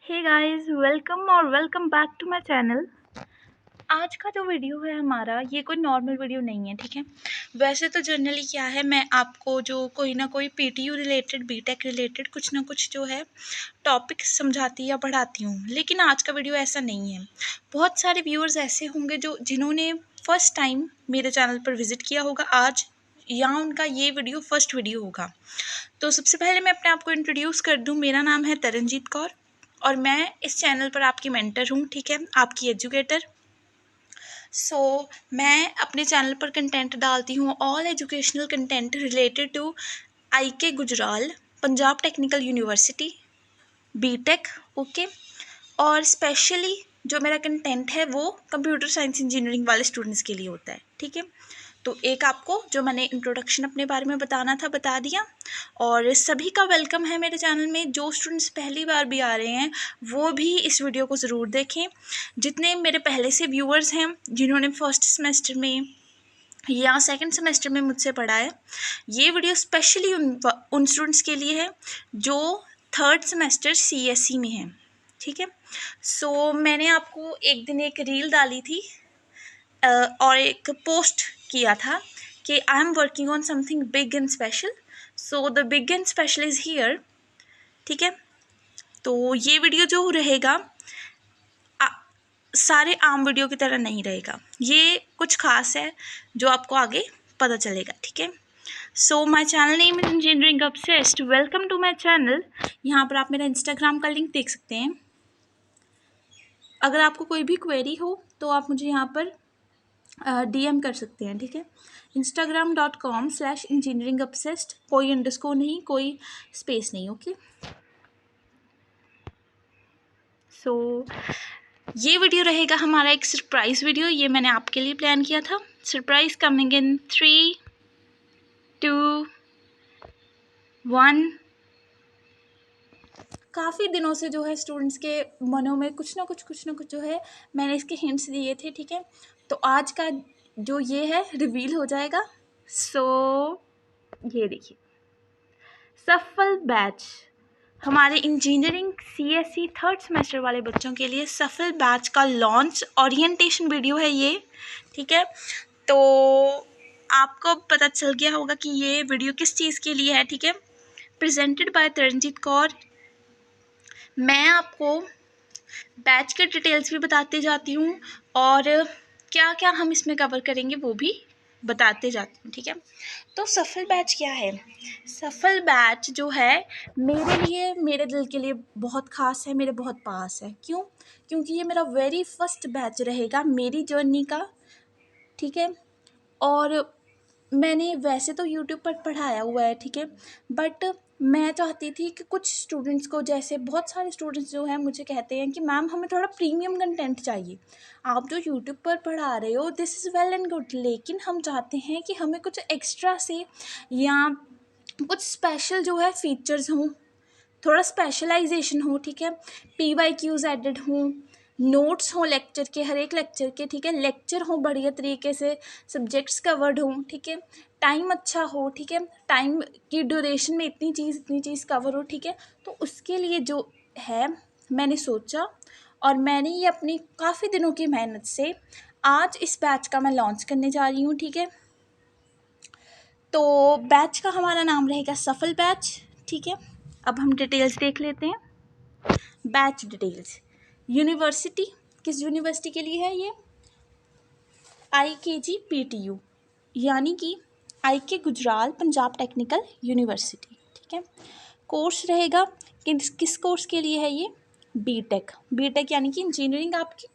Hey guys, welcome back to my channel. आज का जो वीडियो है हमारा, ये कोई नॉर्मल वीडियो नहीं है, ठीक है। वैसे तो जनरली क्या है, मैं आपको जो कोई ना कोई पीटीयू रिलेटेड, बीटेक रिलेटेड कुछ ना कुछ जो है टॉपिक समझाती या पढ़ाती हूँ, लेकिन आज का वीडियो ऐसा नहीं है। बहुत सारे व्यूअर्स ऐसे होंगे जिन्होंने फर्स्ट टाइम मेरे चैनल पर विजिट किया होगा आज, या उनका ये वीडियो फर्स्ट वीडियो होगा। तो सबसे पहले मैं अपने आप को इंट्रोड्यूस कर दूँ। मेरा नाम है तरनजीत कौर और मैं इस चैनल पर आपकी मेंटर हूँ, ठीक है, आपकी एजुकेटर। मैं अपने चैनल पर कंटेंट डालती हूँ, all educational content related to IK Gujral, Punjab technical university, BTech, okay. और स्पेशली जो मेरा कंटेंट है वो कंप्यूटर साइंस इंजीनियरिंग वाले स्टूडेंट्स के लिए होता है, ठीक है। तो एक आपको जो मैंने इंट्रोडक्शन अपने बारे में बताना था बता दिया, और सभी का वेलकम है मेरे चैनल में। जो स्टूडेंट्स पहली बार भी आ रहे हैं वो भी इस वीडियो को ज़रूर देखें। जितने मेरे पहले से व्यूअर्स हैं जिन्होंने फर्स्ट सेमेस्टर में या सेकंड सेमेस्टर में मुझसे पढ़ा है, ये वीडियो स्पेशली उन स्टूडेंट्स के लिए है जो थर्ड सेमेस्टर CSE में है, ठीक है। मैंने आपको एक दिन एक रील डाली थी और एक पोस्ट किया था कि I am working on something big and special, so the big and special is here, ठीक है। तो ये वीडियो जो रहेगा सारे आम वीडियो की तरह नहीं रहेगा, ये कुछ खास है जो आपको आगे पता चलेगा, ठीक है। My channel name is engineering obsessed, welcome to my channel. यहाँ पर आप मेरा इंस्टाग्राम का लिंक देख सकते हैं। अगर आपको कोई भी क्वेरी हो तो आप मुझे यहाँ पर DM कर सकते हैं, ठीक है। instagram.com/engineering obsessed, कोई अंडरस्कोर नहीं, कोई स्पेस नहीं, ओके। ये वीडियो रहेगा हमारा एक सरप्राइज़ वीडियो, ये मैंने आपके लिए प्लान किया था। Surprise coming in 3, 2, 1। काफ़ी दिनों से जो है स्टूडेंट्स के मनों में कुछ ना कुछ जो है मैंने इसके हिंट्स दिए थे, ठीक है। तो आज का जो ये है रिवील हो जाएगा। ये देखिए, सफल बैच, हमारे इंजीनियरिंग CSE थर्ड सेमेस्टर वाले बच्चों के लिए सफल बैच का लॉन्च ओरिएंटेशन वीडियो है ये, ठीक है। तो आपको पता चल गया होगा कि ये वीडियो किस चीज़ के लिए है, ठीक है। Presented by Taranjeet Kaur. मैं आपको बैच के डिटेल्स भी बताते जाती हूँ और क्या क्या हम इसमें कवर करेंगे वो भी बताते जाती हूँ, ठीक है। तो सफल बैच क्या है? सफल बैच जो है मेरे लिए, मेरे दिल के लिए बहुत ख़ास है, मेरे बहुत पास है। क्यों? क्योंकि ये मेरा वेरी फर्स्ट बैच रहेगा मेरी जर्नी का, ठीक है। और मैंने वैसे तो यूट्यूब पर पढ़ाया हुआ है, ठीक है, बट मैं चाहती थी कि कुछ स्टूडेंट्स को, जैसे बहुत सारे स्टूडेंट्स जो हैं मुझे कहते हैं कि मैम हमें थोड़ा प्रीमियम कंटेंट चाहिए। आप जो यूट्यूब पर पढ़ा रहे हो this is well and good, लेकिन हम चाहते हैं कि हमें कुछ एक्स्ट्रा से या कुछ स्पेशल जो है फीचर्स हों, थोड़ा स्पेशलाइजेशन हो, ठीक है। PYQs एडेड हों, नोट्स हों लेक्चर के, हर एक लेक्चर के, ठीक है। लेक्चर हों बढ़िया तरीके से, सब्जेक्ट्स कवर्ड हों, ठीक है। टाइम अच्छा हो, ठीक है, टाइम की ड्यूरेशन में इतनी चीज़ कवर हो, ठीक है। तो उसके लिए जो है मैंने सोचा और मैंने ये अपनी काफ़ी दिनों की मेहनत से आज इस बैच का मैं लॉन्च करने जा रही हूँ, ठीक है। तो बैच का हमारा नाम रहेगा सफल बैच, ठीक है। अब हम डिटेल्स देख लेते हैं। बैच डिटेल्स, यूनिवर्सिटी, किस यूनिवर्सिटी के लिए है ये? IKG PTU, यानी कि IK Gujral Punjab technical university, ठीक है। कोर्स रहेगा किस कोर्स के लिए है ये? बीटेक यानी कि इंजीनियरिंग आपकी।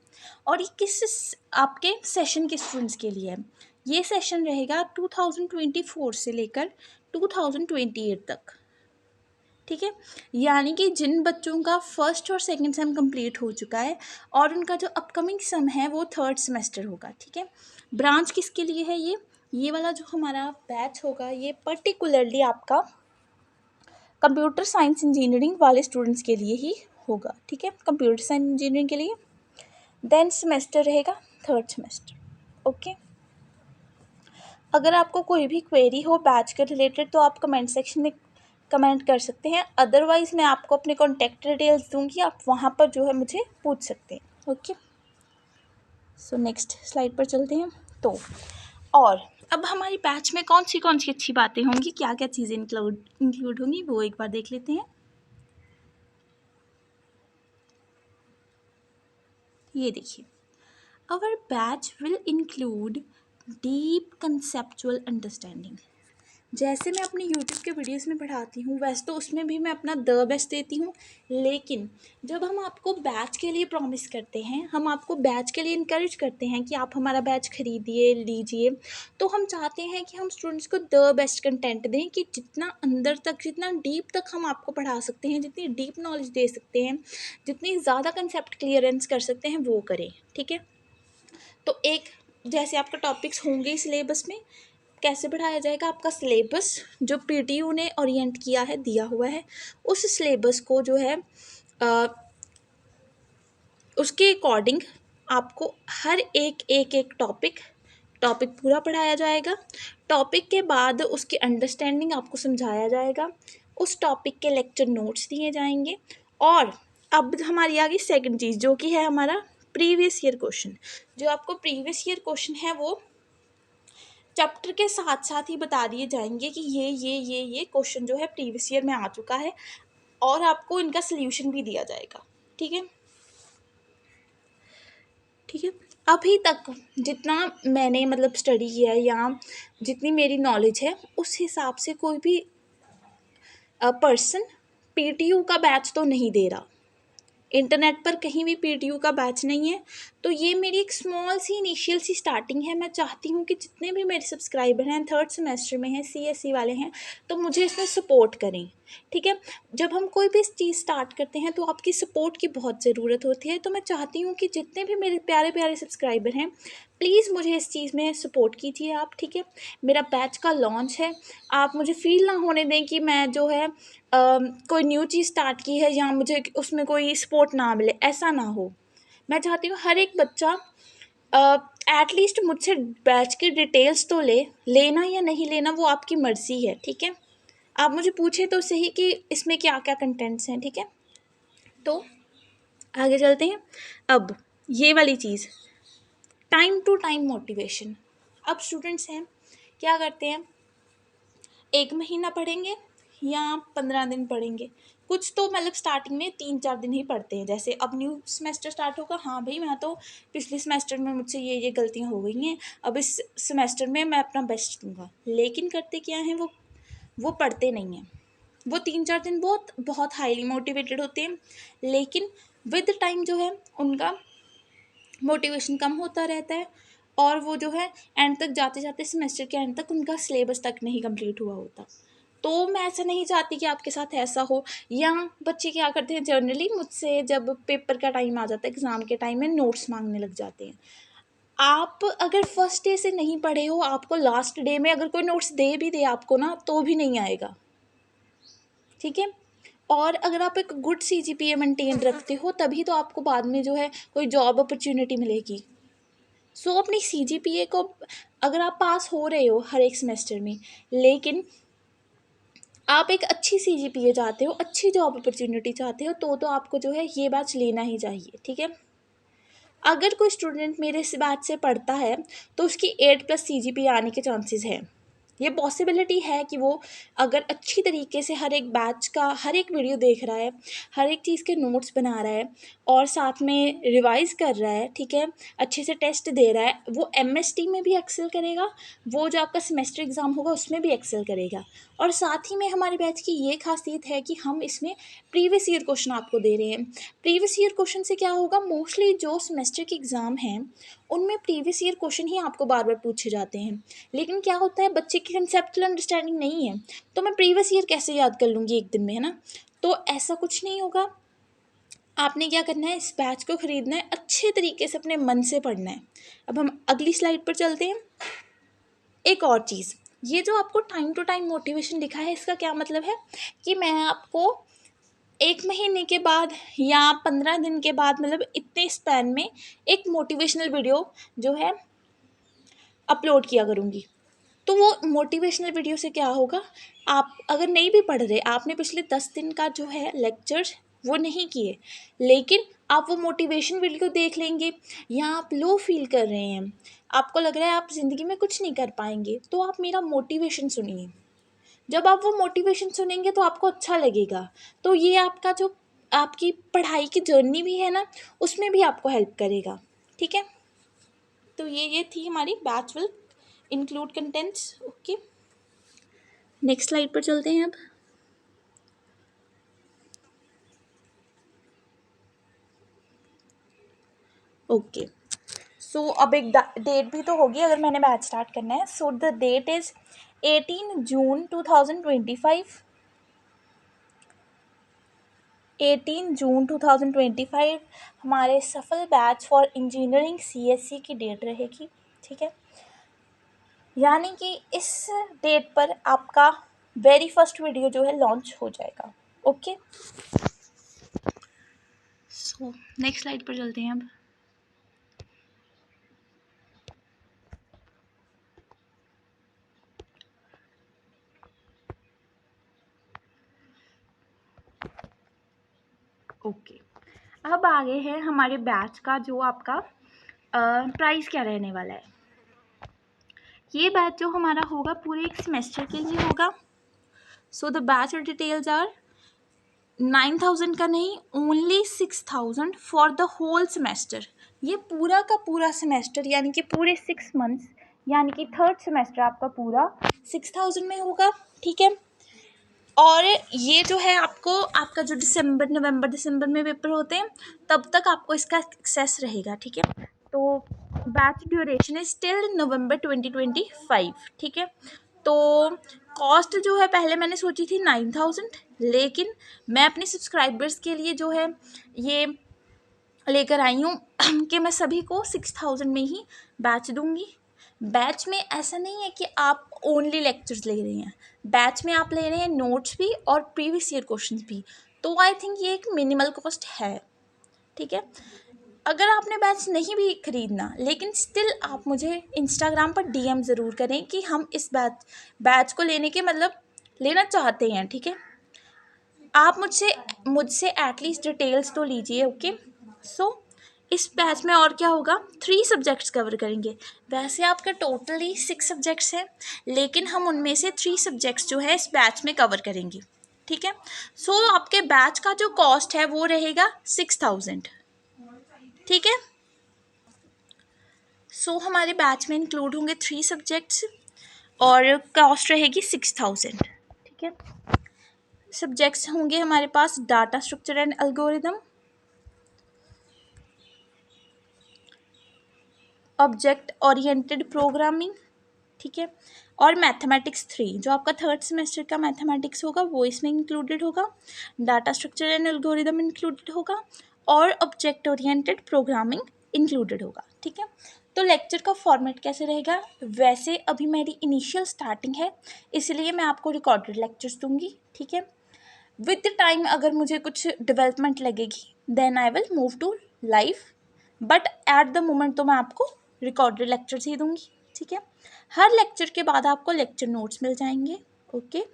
और ये किस आपके सेशन के स्टूडेंट्स के लिए है? ये सेशन रहेगा 2024 से लेकर 2028 तक, ठीक है। यानी कि जिन बच्चों का फर्स्ट और सेकंड सेम कंप्लीट हो चुका है और उनका जो अपकमिंग सेम है वो थर्ड सेमेस्टर होगा, ठीक है। ब्रांच किसके लिए है ये वाला जो हमारा बैच होगा ये पर्टिकुलरली आपका कंप्यूटर साइंस इंजीनियरिंग वाले स्टूडेंट्स के लिए ही होगा, ठीक है, कंप्यूटर साइंस इंजीनियरिंग के लिए। देन सेमेस्टर रहेगा थर्ड सेमेस्टर, ओके। अगर आपको कोई भी क्वेरी हो बैच के रिलेटेड तो आप कमेंट सेक्शन में कमेंट कर सकते हैं, अदरवाइज़ मैं आपको अपने कॉन्टैक्ट डिटेल्स दूँगी, आप वहाँ पर जो है मुझे पूछ सकते हैं। ओके, सो नेक्स्ट स्लाइड पर चलते हैं। तो और अब हमारी बैच में कौन सी अच्छी बातें होंगी, क्या क्या चीज़ें इंक्लूड होंगी, वो एक बार देख लेते हैं। ये देखिए, our batch will include deep conceptual understanding. जैसे मैं अपनी यूट्यूब के वीडियोस में पढ़ाती हूँ वैसे तो उसमें भी मैं अपना द बेस्ट देती हूँ, लेकिन जब हम आपको बैच के लिए प्रॉमिस करते हैं, हम आपको बैच के लिए इनकरेज करते हैं कि आप हमारा बैच खरीदिए, लीजिए, तो हम चाहते हैं कि हम स्टूडेंट्स को द बेस्ट कंटेंट दें, कि जितना अंदर तक, जितना डीप तक हम आपको पढ़ा सकते हैं, जितनी डीप नॉलेज दे सकते हैं, जितनी ज़्यादा कंसेप्ट क्लियरेंस कर सकते हैं वो करें। ठीक है, तो एक जैसे आपका टॉपिक्स होंगे सिलेबस में, कैसे पढ़ाया जाएगा, आपका सिलेबस जो पीटीयू ने ओरिएंट किया है, दिया हुआ है, उस सिलेबस को जो है उसके अकॉर्डिंग आपको हर एक टॉपिक पूरा पढ़ाया जाएगा। टॉपिक के बाद उसकी अंडरस्टैंडिंग आपको समझाया जाएगा, उस टॉपिक के लेक्चर नोट्स दिए जाएंगे। और अब हमारी आ गई सेकंड चीज़, जो कि है हमारा प्रीवियस ईयर क्वेश्चन। जो आपको प्रीवियस ईयर क्वेश्चन है वो चैप्टर के साथ साथ ही बता दिए जाएंगे कि ये क्वेश्चन जो है प्रीवियस ईयर में आ चुका है, और आपको इनका सल्यूशन भी दिया जाएगा। ठीक है, ठीक है। अभी तक जितना मैंने मतलब स्टडी किया है या जितनी मेरी नॉलेज है, उस हिसाब से कोई भी पर्सन पीटीयू का बैच तो नहीं दे रहा, इंटरनेट पर कहीं भी पीटीयू का बैच नहीं है। तो ये मेरी एक स्मॉल सी इनिशियल सी स्टार्टिंग है। मैं चाहती हूँ कि जितने भी मेरे सब्सक्राइबर हैं, थर्ड सेमेस्टर में हैं, सीएससी वाले हैं, तो मुझे इसमें सपोर्ट करें। ठीक है, जब हम कोई भी चीज़ स्टार्ट करते हैं तो आपकी सपोर्ट की बहुत ज़रूरत होती है। तो मैं चाहती हूँ कि जितने भी मेरे प्यारे प्यारे सब्सक्राइबर हैं, प्लीज़ मुझे इस चीज़ में सपोर्ट कीजिए आप। ठीक है, मेरा बैच का लॉन्च है, आप मुझे फील ना होने दें कि मैं जो है कोई न्यू चीज़ स्टार्ट की है या मुझे उसमें कोई सपोर्ट ना मिले, ऐसा ना हो। मैं चाहती हूँ हर एक बच्चा एटलीस्ट मुझसे बैच की डिटेल्स तो लेना या नहीं लेना वो आपकी मर्ज़ी है। ठीक है, आप मुझे पूछे तो सही कि इसमें क्या क्या कंटेंट्स हैं। ठीक है, तो आगे चलते हैं। अब ये वाली चीज़, टाइम टू टाइम मोटिवेशन। अब स्टूडेंट्स हैं, क्या करते हैं, 1 महीना पढ़ेंगे या 15 दिन पढ़ेंगे, कुछ तो मतलब स्टार्टिंग में 3-4 दिन ही पढ़ते हैं। जैसे अब न्यू सेमेस्टर स्टार्ट होगा, हाँ भाई मैं तो पिछले सेमेस्टर में मुझसे ये गलतियाँ हो गई हैं, अब इस सेमेस्टर में मैं अपना बेस्ट दूंगा। लेकिन करते क्या हैं, वो पढ़ते नहीं हैं। वो 3-4 दिन बहुत हाईली मोटिवेटेड होते हैं, लेकिन विद टाइम जो है उनका मोटिवेशन कम होता रहता है, और वो जो है एंड तक जाते जाते सेमेस्टर के एंड तक उनका सिलेबस तक नहीं कंप्लीट हुआ होता। तो मैं ऐसा नहीं चाहती कि आपके साथ ऐसा हो। या बच्चे क्या करते हैं, जनरली मुझसे जब पेपर का टाइम आ जाता है, एग्ज़ाम के टाइम में नोट्स मांगने लग जाते हैं। आप अगर फर्स्ट डे से नहीं पढ़े हो, आपको लास्ट डे में अगर कोई नोट्स दे भी दे आपको ना, तो भी नहीं आएगा। ठीक है, और अगर आप एक गुड CGPA मेंटेन रखते हो, तभी तो आपको बाद में जो है कोई जॉब अपॉर्चुनिटी मिलेगी। सो अपनी CGPA को, अगर आप पास हो रहे हो हर एक सेमेस्टर में, लेकिन आप एक अच्छी CGPA चाहते हो, अच्छी जॉब अपॉर्चुनिटी चाहते हो, तो आपको जो है ये बैच लेना ही चाहिए। ठीक है, अगर कोई स्टूडेंट मेरे इस बैच से पढ़ता है तो उसकी 8+ CGPA आने के चांसेस हैं। ये पॉसिबिलिटी है कि वो अगर अच्छी तरीके से हर एक बैच का हर एक वीडियो देख रहा है, हर एक चीज़ के नोट्स बना रहा है, और साथ में रिवाइज कर रहा है, ठीक है, अच्छे से टेस्ट दे रहा है, वो MST में भी एक्सेल करेगा, वो जो आपका सेमेस्टर एग्ज़ाम होगा उसमें भी एक्सेल करेगा। और साथ ही में हमारे बैच की ये खासियत है कि हम इसमें प्रीवियस ईयर क्वेश्चन आपको दे रहे हैं। प्रीवियस ईयर क्वेश्चन से क्या होगा, मोस्टली जो सेमेस्टर के एग्ज़ाम हैं उनमें प्रीवियस ईयर क्वेश्चन ही आपको बार बार पूछे जाते हैं। लेकिन क्या होता है, बच्चे की कंसेप्चुअल अंडरस्टैंडिंग नहीं है, तो मैं प्रीवियस ईयर कैसे याद कर लूँगी एक दिन में, है ना। तो ऐसा कुछ नहीं होगा। आपने क्या करना है, इस बैच को ख़रीदना है, अच्छे तरीके से अपने मन से पढ़ना है। अब हम अगली स्लाइड पर चलते हैं। एक और चीज़, ये जो आपको टाइम टू टाइम मोटिवेशन लिखा है, इसका क्या मतलब है कि मैं आपको 1 महीने के बाद या 15 दिन के बाद, मतलब इतने स्पैन में एक मोटिवेशनल वीडियो जो है अपलोड किया करूँगी। तो वो मोटिवेशनल वीडियो से क्या होगा, आप अगर नहीं भी पढ़ रहे, आपने पिछले 10 दिन का जो है लेक्चर्स वो नहीं किए, लेकिन आप वो मोटिवेशन वीडियो देख लेंगे, या आप लो फील कर रहे हैं, आपको लग रहा है आप ज़िंदगी में कुछ नहीं कर पाएंगे, तो आप मेरा मोटिवेशन सुनिए। जब आप वो मोटिवेशन सुनेंगे तो आपको अच्छा लगेगा, तो ये आपका जो आपकी पढ़ाई की जर्नी भी है ना, उसमें भी आपको हेल्प करेगा। ठीक है, तो ये थी हमारी batch will include contents. Okay, next slide पर चलते हैं अब। ओके, सो अब एक डेट भी तो होगी अगर मैंने बैच स्टार्ट करना है। सो द डेट इज़ 18 जून 2025। 18 जून 2025 हमारे सफल बैच फॉर इंजीनियरिंग CSE की डेट रहेगी। ठीक है, यानी कि इस डेट पर आपका वेरी फर्स्ट वीडियो जो है लॉन्च हो जाएगा। ओके, सो नेक्स्ट स्लाइड पर चलते हैं अब। ओके, अब आगे है हमारे बैच का जो आपका प्राइस क्या रहने वाला है। ये बैच जो हमारा होगा पूरे एक सेमेस्टर के लिए होगा। So the batch details are 9,000 का नहीं, only 6,000 for the whole semester. ये पूरा का पूरा सेमेस्टर यानी कि पूरे 6 मंथ्स, यानी कि थर्ड सेमेस्टर आपका पूरा 6,000 में होगा। ठीक है, और ये जो है आपको आपका जो नवंबर दिसंबर में पेपर होते हैं तब तक आपको इसका एक्सेस रहेगा। ठीक है, तो बैच ड्यूरेशन इज टिल नवंबर 2025। ठीक है, तो कॉस्ट जो है पहले मैंने सोची थी 9,000, लेकिन मैं अपने सब्सक्राइबर्स के लिए जो है ये लेकर आई हूँ कि मैं सभी को 6,000 में ही बैच दूंगी। बैच में ऐसा नहीं है कि आप ओनली लेक्चर्स ले रहे हैं, बैच में आप ले रहे हैं नोट्स भी और प्रीवियस ईयर क्वेश्चंस भी, तो आई थिंक ये एक मिनिमल कॉस्ट है। ठीक है, अगर आपने बैच नहीं भी खरीदना, लेकिन स्टिल आप मुझे इंस्टाग्राम पर DM ज़रूर करें कि हम इस बैच को लेने के मतलब लेना चाहते हैं। ठीक है, आप मुझसे एटलीस्ट डिटेल्स तो लीजिए। ओके, सो इस बैच में और क्या होगा, 3 सब्जेक्ट्स कवर करेंगे। वैसे आपका टोटली 6 सब्जेक्ट्स हैं, लेकिन हम उनमें से 3 सब्जेक्ट्स जो है इस बैच में कवर करेंगे। ठीक है, सो आपके बैच का जो कॉस्ट है वो रहेगा 6,000। ठीक है, सो हमारे बैच में इंक्लूड होंगे 3 सब्जेक्ट्स और कॉस्ट रहेगी 6,000। ठीक है, सब्जेक्ट्स होंगे हमारे पास data structure and algorithm, object oriented programming. ठीक है, और मैथमेटिक्स 3 जो आपका थर्ड सेमेस्टर का मैथमेटिक्स होगा वो इसमें इंक्लूडेड होगा, data structure and algorithm included होगा, और ऑब्जेक्ट ओरिएंटेड प्रोग्रामिंग इंक्लूडेड होगा। ठीक है, तो लेक्चर का फॉर्मेट कैसे रहेगा, वैसे अभी मेरी इनिशियल स्टार्टिंग है इसलिए मैं आपको रिकॉर्डेड लेक्चर्स दूंगी। ठीक है, विद द टाइम अगर मुझे कुछ डेवलपमेंट लगेगी then I will move to live, but at the moment तो मैं आपको रिकॉर्डेड लेक्चर्स ही दूंगी। ठीक है, हर लेक्चर के बाद आपको लेक्चर नोट्स मिल जाएंगे। ओके,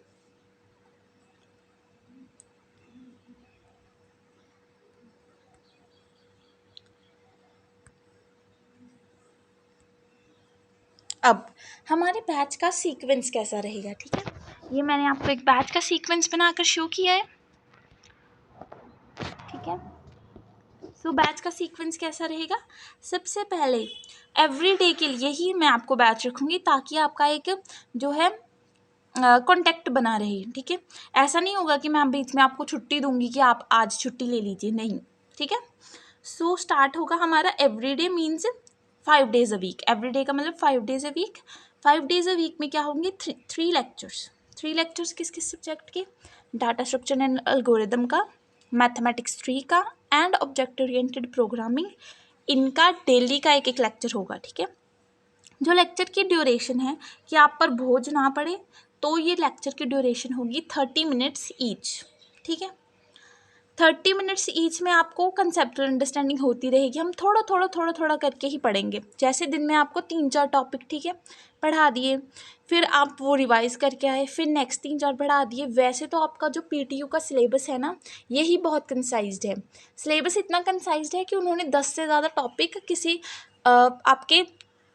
अब हमारे बैच का सीक्वेंस कैसा रहेगा। ठीक है, ये मैंने आपको एक बैच का सीक्वेंस बनाकर शो किया है। ठीक है, सो बैच का सीक्वेंस कैसा रहेगा, सबसे पहले एवरीडे के लिए ही मैं आपको बैच रखूँगी ताकि आपका एक जो है कॉन्टेक्ट बना रहे। ठीक है, ऐसा नहीं होगा कि मैं बीच में आपको छुट्टी दूंगी कि आप आज छुट्टी ले लीजिए, नहीं। ठीक है, सो स्टार्ट होगा हमारा everyday means 5 days a week. Everyday का मतलब 5 days a week. 5 days a week में क्या होंगे, 3 लेक्चर्स। 3 लेक्चर्स किस किस सब्जेक्ट के, डाटा स्ट्रक्चर एंड एल्गोरिदम का, मैथमेटिक्स 3 का, एंड ऑब्जेक्ट ओरिएंटेड प्रोग्रामिंग। इनका डेली का एक एक लेक्चर होगा। ठीक है, जो लेक्चर की ड्यूरेशन है कि आप पर बोझ ना पड़े, तो ये लेक्चर की ड्यूरेशन होगी 30 मिनट्स ईच। ठीक है, 30 मिनट्स ईच में आपको कंसेप्चुअल अंडरस्टैंडिंग होती रहेगी। हम थोड़ा करके ही पढ़ेंगे। जैसे दिन में आपको 3-4 टॉपिक, ठीक है, पढ़ा दिए, फिर आप वो रिवाइज करके आए, फिर नेक्स्ट 3-4 पढ़ा दिए। वैसे तो आपका जो PTU का सिलेबस है ना, यही बहुत कंसाइज्ड है। सिलेबस इतना कंसाइज्ड है कि उन्होंने 10 से ज़्यादा टॉपिक किसी आपके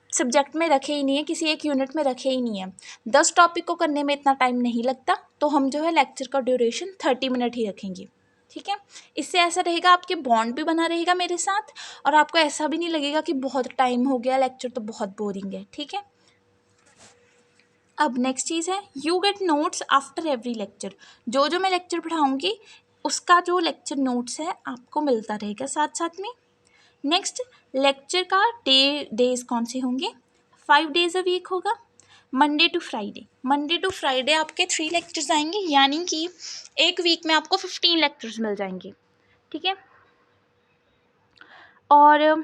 सब्जेक्ट में रखे ही नहीं है, किसी एक यूनिट में रखे ही नहीं है। 10 टॉपिक को करने में इतना टाइम नहीं लगता, तो हम जो है लेक्चर का ड्यूरेशन 30 मिनट ही रखेंगे, ठीक है। इससे ऐसा रहेगा आपके बॉन्ड भी बना रहेगा मेरे साथ, और आपको ऐसा भी नहीं लगेगा कि बहुत टाइम हो गया, लेक्चर तो बहुत बोरिंग है, ठीक है। अब नेक्स्ट चीज़ है, you get notes after every lecture. जो मैं लेक्चर पढ़ाऊँगी उसका जो लेक्चर नोट्स है आपको मिलता रहेगा साथ साथ में। नेक्स्ट, लेक्चर का डेज कौन से होंगे? 5 डेज अ वीक होगा, Monday to Friday. Monday to Friday आपके 3 लेक्चर्स आएंगे, यानी कि एक वीक में आपको 15 लेक्चर्स मिल जाएंगे, ठीक है। और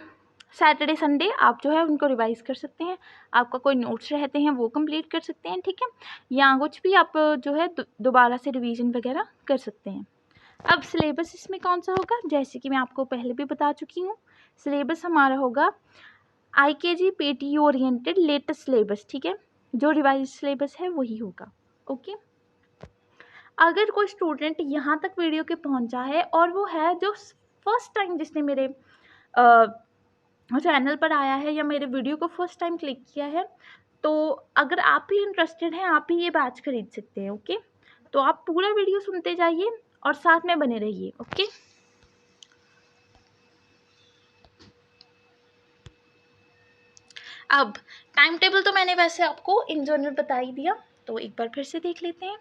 सैटरडे संडे आप जो है उनको रिवाइज कर सकते हैं, आपका कोई नोट्स रहते हैं वो कंप्लीट कर सकते हैं, ठीक है, या कुछ भी आप जो है दोबारा से रिवीजन वगैरह कर सकते हैं। अब सिलेबस इसमें कौन सा होगा? जैसे कि मैं आपको पहले भी बता चुकी हूँ, सिलेबस हमारा होगा IKG PTU oriented latest syllabus, ठीक है। जो रिवाइज सिलेबस है वही होगा, ओके। अगर कोई स्टूडेंट यहाँ तक वीडियो के पहुँचा है और वो है जो फर्स्ट टाइम जिसने मेरे चैनल पर आया है या मेरे वीडियो को फर्स्ट टाइम क्लिक किया है, तो अगर आप भी इंटरेस्टेड हैं, आप भी ये बैच खरीद सकते हैं, ओके। तो आप पूरा वीडियो सुनते जाइए और साथ में बने रहिए, ओके। अब टाइम टेबल तो मैंने वैसे आपको इन जनरल बता ही दिया, तो एक बार फिर से देख लेते हैं।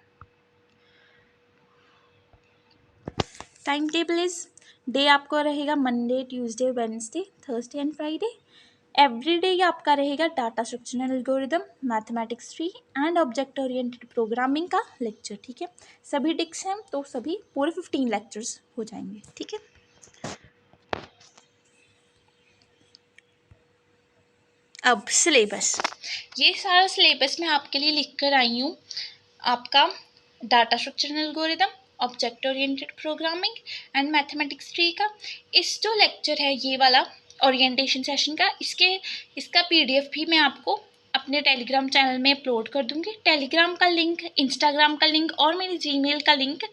टाइम टेबल इज, डे आपको रहेगा Monday, Tuesday, Wednesday, Thursday and Friday. Every day आपका रहेगा data structure and algorithm, mathematics 3 and object oriented programming का लेक्चर, ठीक है। सभी डिक्स हैं तो सभी पूरे 15 लेक्चर्स हो जाएंगे, ठीक है। अब सिलेबस, ये सारा सिलेबस मैं आपके लिए लिख कर आई हूँ। आपका data structure and algorithm, object oriented programming and mathematics 3 का इस जो लेक्चर है ये वाला ओरिएंटेशन सेशन का, इसका PDF भी मैं आपको अपने टेलीग्राम चैनल में अपलोड कर दूंगी। टेलीग्राम का लिंक, इंस्टाग्राम का लिंक और मेरी जीमेल का लिंक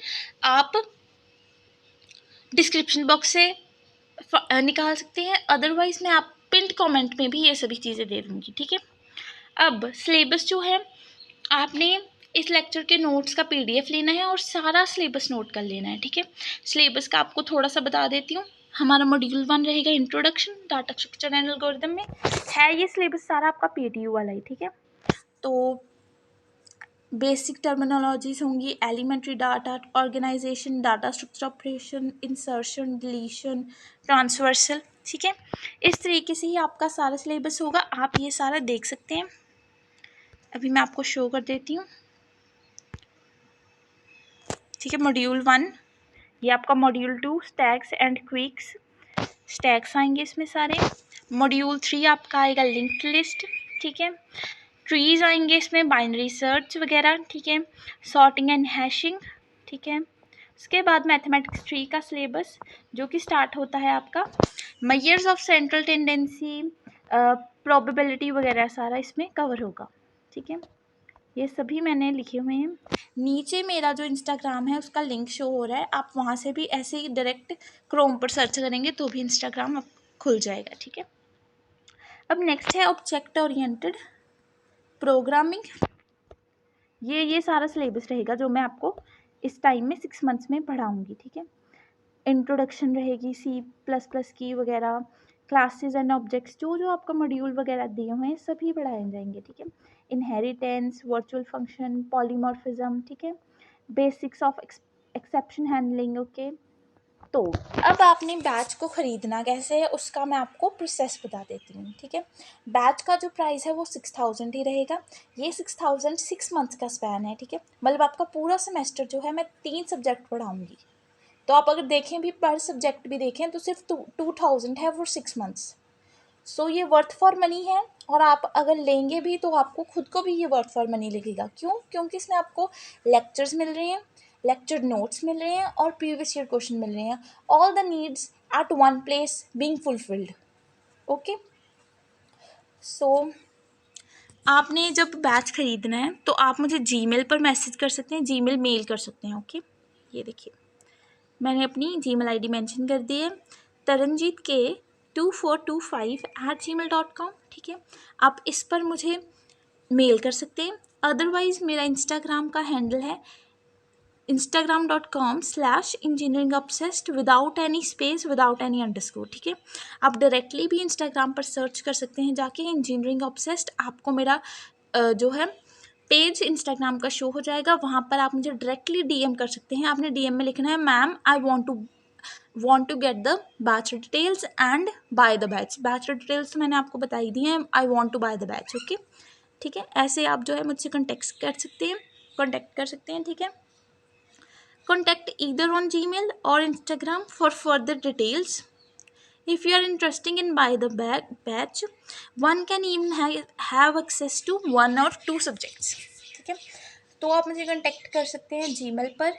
आप डिस्क्रिप्शन बॉक्स से निकाल सकते हैं, अदरवाइज मैं आप पिंड कमेंट में भी ये सभी चीज़ें दे दूँगी, ठीक है। अब सिलेबस जो है, आपने इस लेक्चर के नोट्स का PDF लेना है और सारा सिलेबस नोट कर लेना है, ठीक है। सिलेबस का आपको थोड़ा सा बता देती हूँ। हमारा मॉड्यूल 1 रहेगा introduction data structure and algorithm में है, ये सिलेबस सारा आपका PTU वाला ही, ठीक है। तो बेसिक टर्मिनोलॉजीज होंगी, elementary data organisation, data structure operation, insertion, deletion, transversal, ठीक है। इस तरीके से ही आपका सारा सिलेबस होगा, आप ये सारा देख सकते हैं। अभी मैं आपको शो कर देती हूँ, ठीक है। मॉड्यूल 1 ये आपका, मॉड्यूल 2 स्टैक्स एंड क्विक्स, स्टैक्स आएंगे इसमें सारे। मॉड्यूल 3 आपका आएगा लिंक्ड लिस्ट, ठीक है। ट्रीज आएंगे इसमें, बाइनरी सर्च वगैरह, ठीक है, सॉर्टिंग एंड हैशिंग, ठीक है। उसके बाद मैथमेटिक्स 3 का सिलेबस जो कि स्टार्ट होता है आपका measures of central tendency, probability वगैरह सारा इसमें कवर होगा, ठीक है। ये सभी मैंने लिखे हुए हैं। नीचे मेरा जो इंस्टाग्राम है उसका लिंक शो हो रहा है, आप वहाँ से भी ऐसे ही डायरेक्ट क्रोम पर सर्च करेंगे तो भी इंस्टाग्राम खुल जाएगा, ठीक है। अब नेक्स्ट है ऑब्जेक्ट ओरिएंटेड प्रोग्रामिंग। ये सारा सिलेबस रहेगा जो मैं आपको इस टाइम में 6 मंथ्स में पढ़ाऊँगी, ठीक है। इंट्रोडक्शन रहेगी C++ की वगैरह, क्लासेस एंड ऑब्जेक्ट्स, जो आपका मॉड्यूल वगैरह दिए हुए हैं सभी पढ़ाए जाएंगे, ठीक है। इनहेरिटेंस, वर्चुअल फंक्शन, पॉलीमॉर्फिज्म, ठीक है। Basics of exception handling, okay. तो अब आपने बैच को ख़रीदना कैसे है उसका मैं आपको प्रोसेस बता देती हूँ, ठीक है। बैच का जो प्राइस है वो 6000 ही रहेगा। ये 6000 6 मंथ्स का स्पैन है, ठीक है। मतलब आपका पूरा सेमेस्टर जो है मैं 3 सब्जेक्ट पढ़ाऊँगी, तो आप अगर देखें भी पर सब्जेक्ट भी देखें तो सिर्फ 2000 है फॉर 6 मंथ्स। सो ये वर्थ फॉर मनी है, और आप अगर लेंगे भी तो आपको खुद को भी ये वर्थ फॉर मनी लगेगा। क्यों? क्योंकि इसमें आपको लेक्चर्स मिल रहे हैं, लेक्चर नोट्स मिल रहे हैं और प्रीवियस ईयर क्वेश्चन मिल रहे हैं, all the needs at one place being fulfilled. Okay, so आपने जब बैच खरीदना है तो आप मुझे जीमेल पर मैसेज कर सकते हैं, जीमेल मेल कर सकते हैं। ओके, ये देखिए मैंने अपनी जीमेल आईडी मेंशन कर दी है, taranjeet2425@gmail.com। ठीक है, आप इस पर मुझे मेल कर सकते हैं। अदरवाइज़ मेरा इंस्टाग्राम का हैंडल है instagram.com/engineeringobsessed without any space, without any underscore. ठीक है, आप डायरेक्टली भी इंस्टाग्राम पर सर्च कर सकते हैं जाके इंजीनियरिंग ऑब्सेस्ड, आपको मेरा जो है पेज इंस्टाग्राम का शो हो जाएगा, वहाँ पर आप मुझे डायरेक्टली डीएम कर सकते हैं। आपने डीएम में लिखना है ma'am I want to get the batch details and buy the batch details तो मैंने आपको बताई दी हैं, I want to buy the batch। Okay, ठीक है, ऐसे आप जो है मुझसे कांटेक्ट कर सकते हैं। ठीक है, contact either on Gmail or Instagram for further details. If you are interested in buy the batch, one can even have access to 1 or 2 subjects। ठीक है, तो आप मुझे कांटेक्ट कर सकते हैं जीमेल पर,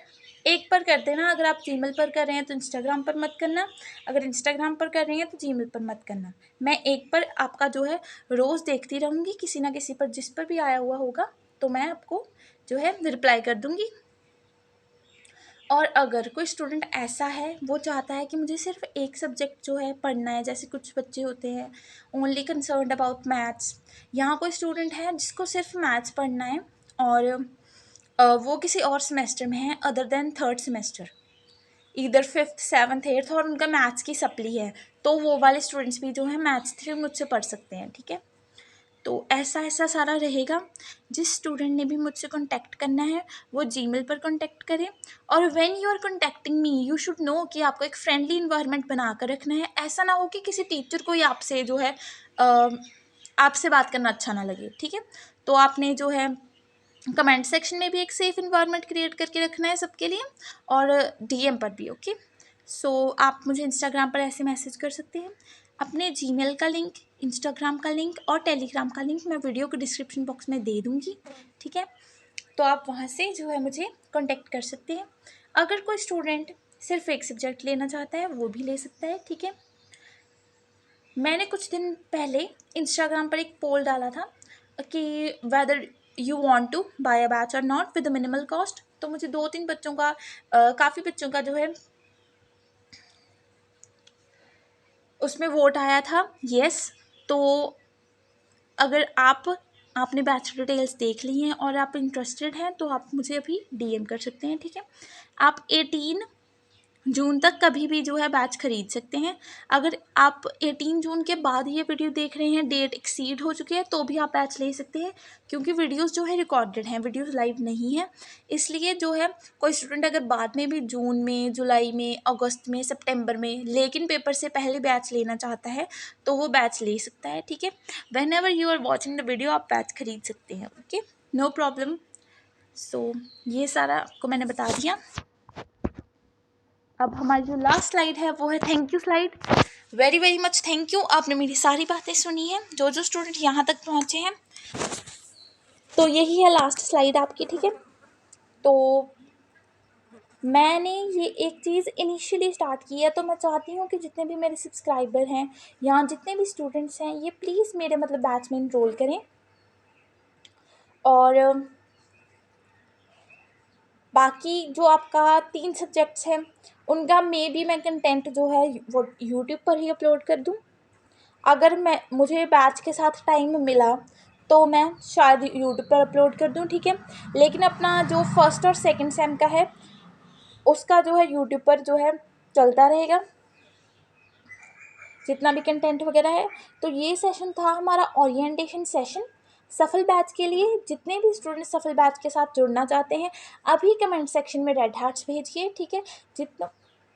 एक पर कर देना। अगर आप जीमेल पर कर रहे हैं तो इंस्टाग्राम पर मत करना, अगर इंस्टाग्राम पर कर रहे हैं तो जीमेल पर मत करना। मैं एक पर आपका जो है रोज़ देखती रहूँगी, किसी ना किसी पर जिस पर भी आया हुआ होगा तो मैं आपको जो है रिप्लाई कर दूँगी। और अगर कोई स्टूडेंट ऐसा है वो चाहता है कि मुझे सिर्फ एक सब्जेक्ट जो है पढ़ना है, जैसे कुछ बच्चे होते हैं ओनली कंसर्न्ड अबाउट मैथ्स, यहाँ कोई स्टूडेंट है जिसको सिर्फ मैथ्स पढ़ना है और वो किसी और सेमेस्टर में है अदर देन 3rd सेमेस्टर, इधर 5th 7th 8th, और उनका मैथ्स की सप्ली है, तो वो वाले स्टूडेंट्स भी जो है मैथ्स 3 मुझसे पढ़ सकते हैं। ठीक है, तो ऐसा सारा रहेगा। जिस स्टूडेंट ने भी मुझसे कांटेक्ट करना है वो जीमेल पर कांटेक्ट करें, और when you are contacting me you should know कि आपको एक फ्रेंडली इन्वायरमेंट बना कर रखना है। ऐसा ना हो कि किसी टीचर को ही आपसे जो है आपसे बात करना अच्छा ना लगे। ठीक है, तो आपने जो है कमेंट सेक्शन में भी एक सेफ़ इन्वायरमेंट क्रिएट करके रखना है सबके लिए, और डीएम पर भी। ओके, सो आप मुझे इंस्टाग्राम पर ऐसे मैसेज कर सकते हैं। अपने जीमेल का लिंक, इंस्टाग्राम का लिंक और टेलीग्राम का लिंक मैं वीडियो के डिस्क्रिप्शन बॉक्स में दे दूँगी। ठीक है, तो आप वहाँ से जो है मुझे कांटेक्ट कर सकते हैं। अगर कोई स्टूडेंट सिर्फ एक सब्जेक्ट लेना चाहता है वो भी ले सकता है। ठीक है, मैंने कुछ दिन पहले इंस्टाग्राम पर एक पोल डाला था कि whether you want to buy a batch or not with minimal cost, तो मुझे 2-3 बच्चों का काफ़ी बच्चों का जो है उसमें वोट आया था येस। तो अगर आपने बैच डिटेल्स देख ली हैं और आप इंटरेस्टेड हैं तो आप मुझे अभी डीएम कर सकते हैं। ठीक है, आप 18 जून तक कभी भी जो है बैच खरीद सकते हैं। अगर आप 18 जून के बाद ये वीडियो देख रहे हैं, डेट एक्सीड हो चुकी है, तो भी आप बैच ले सकते हैं, क्योंकि वीडियोस जो है रिकॉर्डेड हैं, वीडियोस लाइव नहीं है। इसलिए जो है कोई स्टूडेंट अगर बाद में भी जून में, जुलाई में, अगस्त में, सितंबर में लेकिन पेपर से पहले बैच लेना चाहता है तो वो बैच ले सकता है। ठीक है, whenever you are watching the video आप बैच खरीद सकते हैं। Okay, no problem. सो ये सारा आपको मैंने बता दिया। अब हमारी जो लास्ट स्लाइड है वो है thank you slide. Very very much thank you, आपने मेरी सारी बातें सुनी हैं। जो स्टूडेंट यहाँ तक पहुँचे हैं तो यही है लास्ट स्लाइड आपकी। ठीक है, तो मैंने ये एक चीज़ इनिशियली स्टार्ट की है, तो मैं चाहती हूँ कि जितने भी मेरे सब्सक्राइबर हैं या जितने भी स्टूडेंट्स हैं ये प्लीज़ मेरे मतलब बैच में इनरोल करें। और बाकी जो आपका 3 सब्जेक्ट्स हैं उनका मे बी मैं कंटेंट जो है वो यूट्यूब पर ही अपलोड कर दूँ। अगर मुझे बैच के साथ टाइम मिला तो मैं शायद यूट्यूब पर अपलोड कर दूँ। ठीक है, लेकिन अपना जो 1st और 2nd सेम का है उसका जो है यूट्यूब पर जो है चलता रहेगा जितना भी कंटेंट वगैरह है। तो ये सेशन था हमारा ओरिएंटेशन सेशन सफल बैच के लिए। जितने भी स्टूडेंट सफल बैच के साथ जुड़ना चाहते हैं अभी कमेंट सेक्शन में रेड हार्ट्स भेजिए। ठीक है,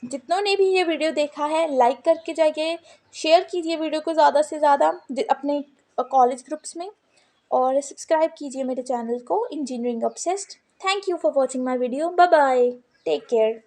जितनों ने भी ये वीडियो देखा है लाइक करके जाइए, शेयर कीजिए वीडियो को ज़्यादा से ज़्यादा अपने कॉलेज ग्रुप्स में, और सब्सक्राइब कीजिए मेरे चैनल को engineering obsessed. Thank you for watching my video. Bye bye, take care.